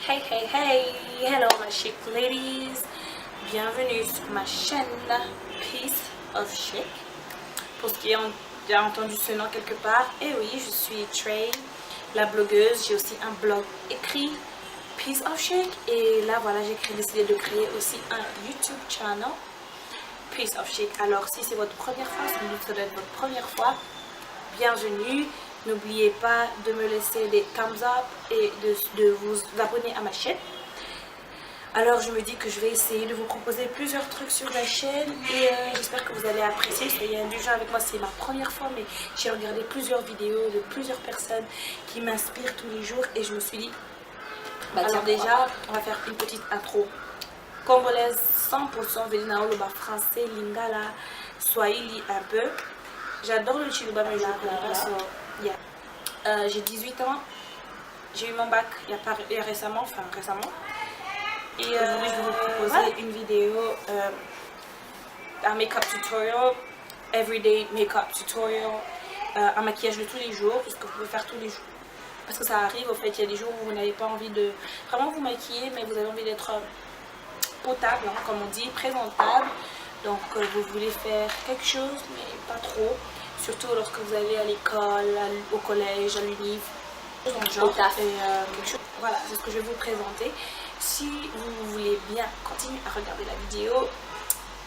Hey hey hey, hello my chic ladies, bienvenue sur ma chaîne Piece of Chic. Pour ceux qui ont déjà entendu ce nom quelque part, et oui, je suis Trey, la blogueuse. J'ai aussi un blog écrit, Piece of Chic, et là voilà, j'ai décidé de créer aussi un YouTube channel, Piece of Chic. Alors si c'est votre première fois, ça doit être votre première fois, bienvenue. N'oubliez pas de me laisser des thumbs up et de vous abonner à ma chaîne. Alors je me dis que je vais essayer de vous proposer plusieurs trucs sur la chaîne et j'espère que vous allez apprécier. Soyez indulgents avec moi, c'est ma première fois, mais j'ai regardé plusieurs vidéos de plusieurs personnes qui m'inspirent tous les jours et je me suis dit, alors déjà on va faire une petite intro congolaise 100% Vélinao, le bas français, Lingala, Swahili un peu. J'adore le Chiluba, mais je ne connais pas ça. Yeah. J'ai 18 ans, j'ai eu mon bac il y a récemment. Et aujourd'hui, je vais vous proposer une vidéo, un make-up tutorial, everyday make-up tutorial, un maquillage de tous les jours, puisque vous pouvez faire tous les jours. Parce que ça arrive, au fait, il y a des jours où vous n'avez pas envie de vraiment vous maquiller, mais vous avez envie d'être potable, hein, comme on dit, présentable. Donc, vous voulez faire quelque chose, mais pas trop. Surtout lorsque vous allez à l'école, au collège, à l'univ, voilà, c'est ce que je vais vous présenter. Si vous voulez bien continuer à regarder la vidéo,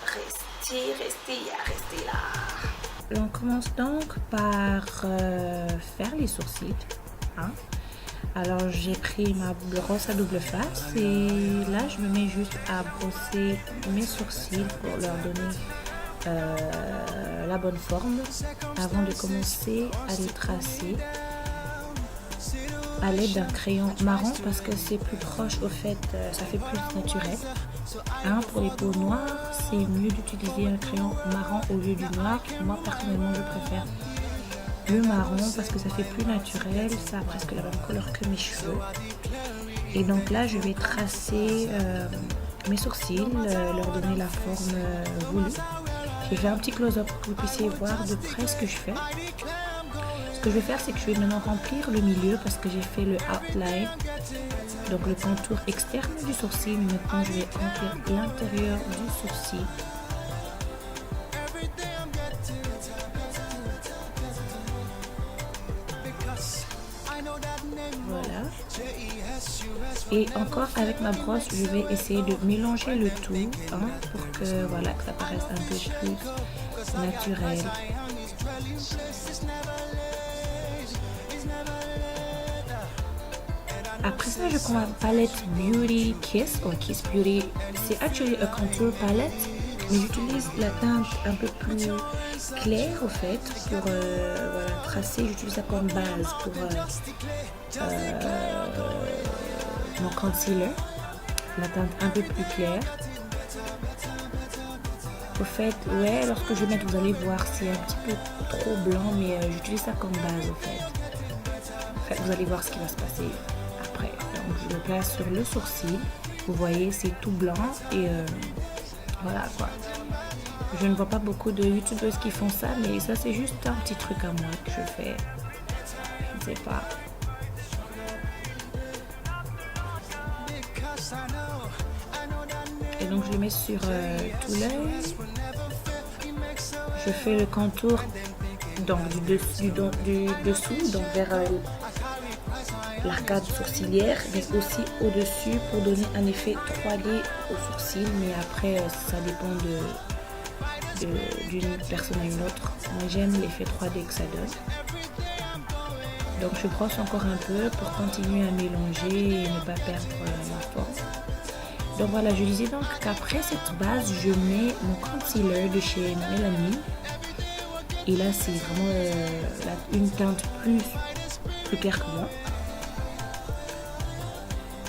restez là. On commence donc par faire les sourcils. Hein. Alors j'ai pris ma brosse à double face et là je me mets juste à brosser mes sourcils pour leur donner la bonne forme avant de commencer à les tracer à l'aide d'un crayon marron parce que c'est plus proche, au fait, ça fait plus naturel. Hein, pour les peaux noires, c'est mieux d'utiliser un crayon marron au lieu du noir. Moi personnellement je préfère le marron parce que ça fait plus naturel, ça a presque la même couleur que mes cheveux. Et donc là je vais tracer mes sourcils, leur donner la forme voulue. J'ai fait un petit close-up pour que vous puissiez voir de près ce que je fais. Ce que je vais faire, c'est que je vais maintenant remplir le milieu parce que j'ai fait le outline, donc le contour externe du sourcil. Maintenant je vais remplir l'intérieur du sourcil. Voilà. Et encore avec ma brosse, je vais essayer de mélanger le tout, hein, pour que voilà, que ça paraisse un peu plus naturel. Après ça, je prends ma palette Beauty Kiss, ou Kiss Beauty. C'est actually a contour palette, mais j'utilise la teinte un peu plus claire au fait pour voilà, tracer. J'utilise ça comme base pour mon concealer, la teinte un peu plus claire. Au fait, ouais, lorsque je vais mettre, vous allez voir, c'est un petit peu trop blanc, mais j'utilise ça comme base au fait. En fait, vous allez voir ce qui va se passer après. Donc je le place sur le sourcil. Vous voyez, c'est tout blanc et voilà quoi. Je ne vois pas beaucoup de youtubeuses qui font ça, mais ça c'est juste un petit truc à moi que je fais. Je ne sais pas. Et donc je le mets sur tout l'œil. Je fais le contour donc du dessous, donc vers l'arcade sourcilière, mais aussi au-dessus pour donner un effet 3D au sourcil. Mais après ça dépend d'une personne à une autre. Moi j'aime l'effet 3D que ça donne. Donc je brosse encore un peu pour continuer à mélanger et ne pas perdre ma forme. Donc voilà, je disais donc qu'après cette base, je mets mon concealer de chez Mélanie. Et là, c'est vraiment une teinte plus claire que moi.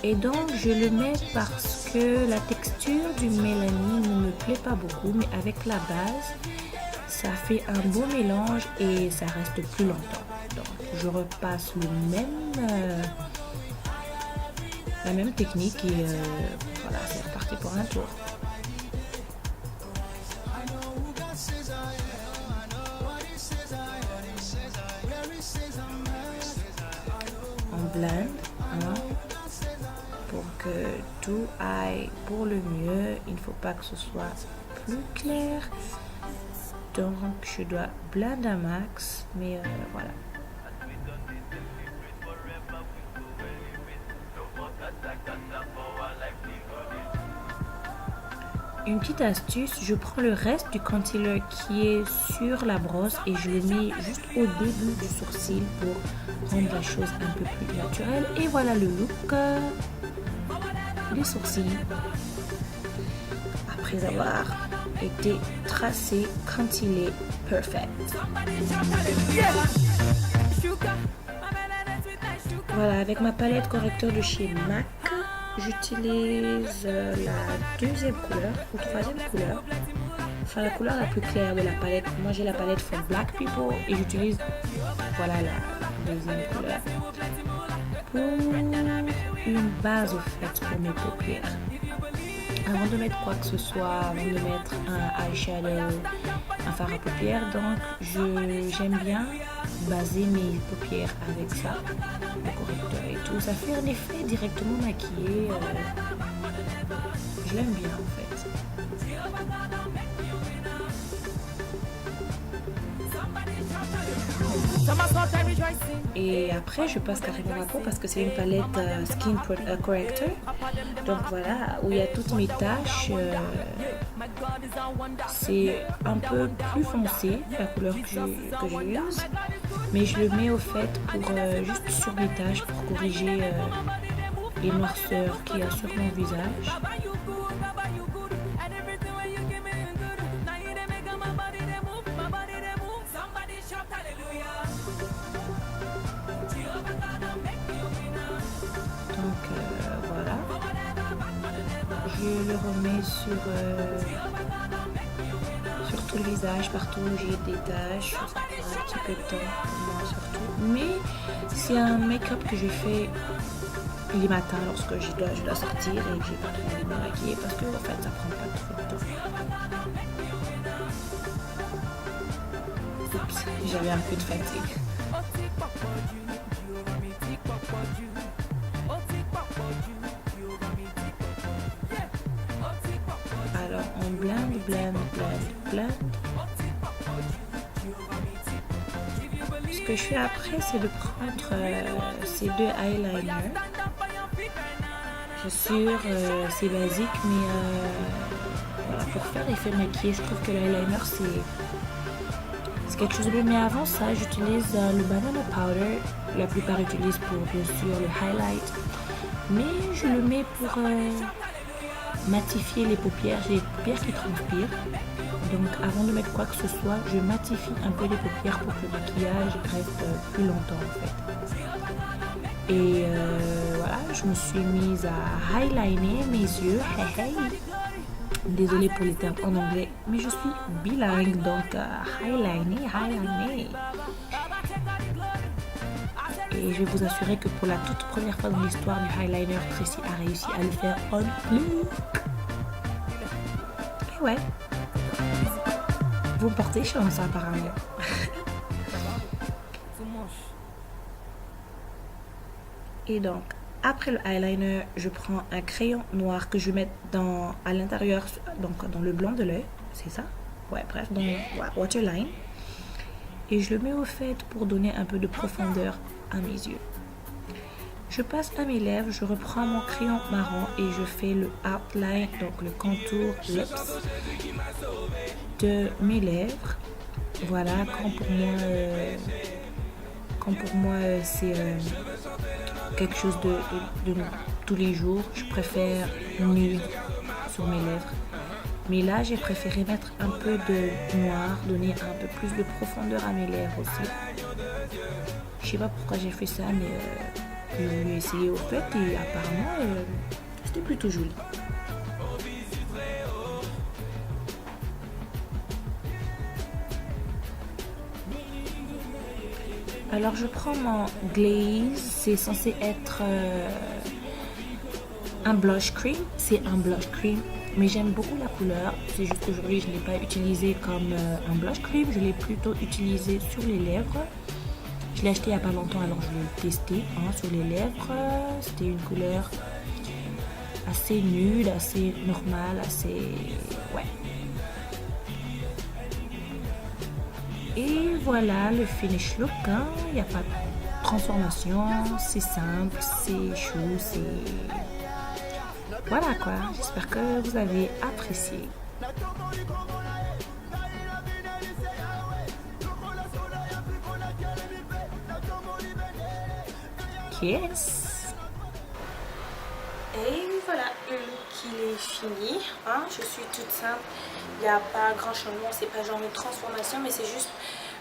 Et donc, je le mets parce que la texture du Mélanie ne me plaît pas beaucoup. Mais avec la base, ça fait un beau mélange et ça reste plus longtemps. Donc, je repasse la même technique et voilà, c'est reparti pour un tour. On blende, hein, pour que tout aille pour le mieux. Il ne faut pas que ce soit plus clair. Donc je dois blender un max, mais voilà. Une petite astuce, je prends le reste du concealer qui est sur la brosse et je le mets juste au début du sourcil pour rendre la chose un peu plus naturelle. Et voilà le look des sourcils après avoir été tracé quand il est perfect. Voilà, avec ma palette correcteur de chez MAC, j'utilise la deuxième couleur ou troisième couleur, enfin la couleur la plus claire de la palette. Moi j'ai la palette for Black People et j'utilise voilà la deuxième couleur pour une base au fait pour mes paupières. Avant de mettre quoi que ce soit, avant de mettre un eyeshadow, un fard à paupières, donc j'aime bien baser mes paupières avec ça, le correcteur et tout. Ça fait un effet directement maquillé. Je l'aime bien en fait. Et après je passe carrément à la peau parce que c'est une palette Skin Corrector. Donc voilà, où il y a toutes mes taches. C'est un peu plus foncé la couleur que j'use. Mais je le mets au fait pour juste sur mes taches pour corriger les noirceurs qu'il y a sur mon visage. Voilà, je le remets sur tout le visage, partout où j'ai des taches. Ça prend un petit peu de temps pour moi surtout, mais c'est un make-up que je fais les matins lorsque je dois sortir et que j'ai pas trop envie de me maquiller parce que en fait ça prend pas trop de temps. Oups, j'avais un peu de fatigue. Alors on blende. Ce que je fais après, c'est de prendre ces deux eyeliners. Bien sûr, c'est basique, mais voilà, pour faire l'effet maquillé, je trouve que l'eyeliner c'est quelque chose de bien. Mais avant ça, j'utilise le banana powder. La plupart utilisent pour bien sûr le highlight, mais je le mets pour matifier les paupières. J'ai les paupières qui transpirent, donc avant de mettre quoi que ce soit, je matifie un peu les paupières pour que le maquillage reste plus longtemps en fait. Et voilà, je me suis mise à highliner mes yeux. Hey. Désolée pour les termes en anglais, mais je suis bilingue, donc highliner. Et je vais vous assurer que pour la toute première fois dans l'histoire du eyeliner, Tracy a réussi à le faire on look. Et ouais, vous me portez chance apparemment. Et donc, après le eyeliner, je prends un crayon noir que je vais mettre à l'intérieur, donc dans le blanc de l'œil, c'est ça? Ouais, bref, dans le waterline. Et je le mets au fait pour donner un peu de profondeur à mes yeux. Je passe à mes lèvres, je reprends mon crayon marron et je fais le outline, donc le contour lips de mes lèvres. Voilà, quand pour moi c'est quelque chose de tous les jours, je préfère nude sur mes lèvres. Mais là, j'ai préféré mettre un peu de noir, donner un peu plus de profondeur à mes lèvres aussi. Je sais pas pourquoi j'ai fait ça, mais je voulais essayer au fait et apparemment, c'était plutôt joli. Alors, je prends mon glaze, c'est censé être un blush cream. C'est un blush cream. Mais j'aime beaucoup la couleur, c'est juste qu'aujourd'hui je ne l'ai pas utilisé comme un blush cream, je l'ai plutôt utilisé sur les lèvres. Je l'ai acheté il n'y a pas longtemps, alors je l'ai testé sur les lèvres. C'était une couleur assez nude, assez normale, assez... ouais. Et voilà le finish look, hein. Il n'y a pas de transformation, c'est simple, c'est chou, c'est... Voilà quoi, j'espère que vous avez apprécié. Yes. Et voilà, le look il est fini. Hein? Je suis toute simple, il n'y a pas grand changement, c'est pas genre une transformation, mais c'est juste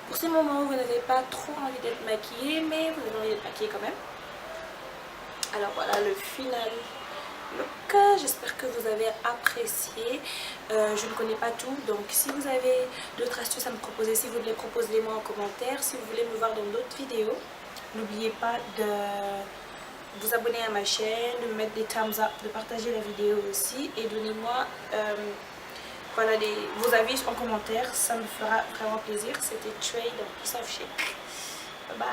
pour ces moments où vous n'avez pas trop envie d'être maquillée, mais vous avez envie d'être maquillée quand même. Alors voilà le final look, j'espère que vous avez apprécié. Je ne connais pas tout, donc si vous avez d'autres astuces à me proposer, si vous les proposez moi en commentaire, si vous voulez me voir dans d'autres vidéos, n'oubliez pas de vous abonner à ma chaîne, de mettre des thumbs up, de partager la vidéo aussi et donnez-moi voilà, vos avis en commentaire, ça me fera vraiment plaisir. C'était Trey dans Piece of Chic. Bye bye.